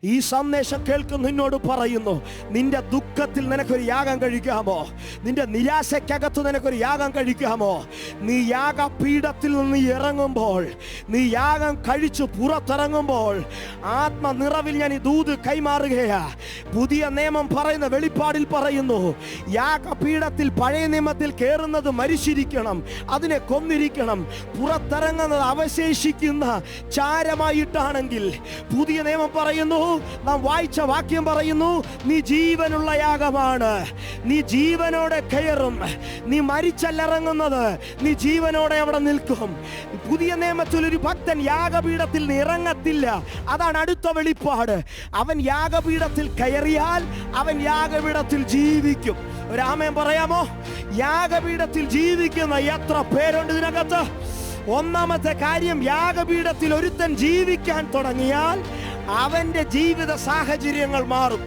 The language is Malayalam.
ഈ സന്ദേശം കേൾക്കുന്ന നിന്നോട് പറയുന്നു, നിന്റെ ദുഃഖത്തിൽ നിനക്കൊരു യാഗം കഴിക്കാമോ? നിന്റെ നിരാശയ്ക്കകത്ത് നിനക്കൊരു യാഗം കഴിക്കാമോ? നീ യാഗപീഠത്തിൽ നിന്ന് ഇറങ്ങുമ്പോൾ, നീ യാഗം കഴിച്ചു പുറത്തിറങ്ങുമ്പോൾ ആത്മനിറവിൽ ഞാൻ ഈ ദൂത് കൈമാറുകയാ. പുതിയ നിയമം പറയുന്ന വെളിപ്പാടിൽ പറയുന്നു, യാഗപീഠത്തിൽ പഴയ നിയമത്തിൽ കയറുന്നത് മരിച്ചിരിക്കണം, അതിനെ കൊന്നിരിക്കണം. പുറത്തിറങ്ങുന്നത് അവശേഷിക്കുന്ന ചാരമായിട്ടാണെങ്കിൽ പുതിയ നിയമം പറയുന്നു, നാം വായിച്ച വാക്യം പറയുന്നു, നീ ജീവനുള്ള യാഗമാണ്. നീ ജീവനോടെ കയറും. നീ മരിച്ചല്ലിറങ്ങുന്നത്, നീ ജീവനോടെ അവിടെ നിൽക്കും. പുതിയ നിയമത്തിൽ ഒരു ഭക്തൻ യാഗപീഠത്തിൽ ഇറങ്ങത്തില്ല. അതാണ് അടുത്ത വെളിപ്പാട്. അവൻ യാഗപീഠത്തിൽ കയറിയാൽ അവൻ യാഗപീഠത്തിൽ ജീവിക്കും. ഒരു ആമേൻ പറയാമോ? യാഗപീഠത്തിൽ ജീവിക്കുന്ന എത്ര പേരുണ്ട് ഇതിനകത്ത്? ഒന്നാമത്തെ കാര്യം, യാഗപീഠത്തിൽ ഒരുത്തൻ ജീവിക്കാൻ തുടങ്ങിയാൽ അവന്റെ ജീവിത സാഹചര്യങ്ങൾ മാറും.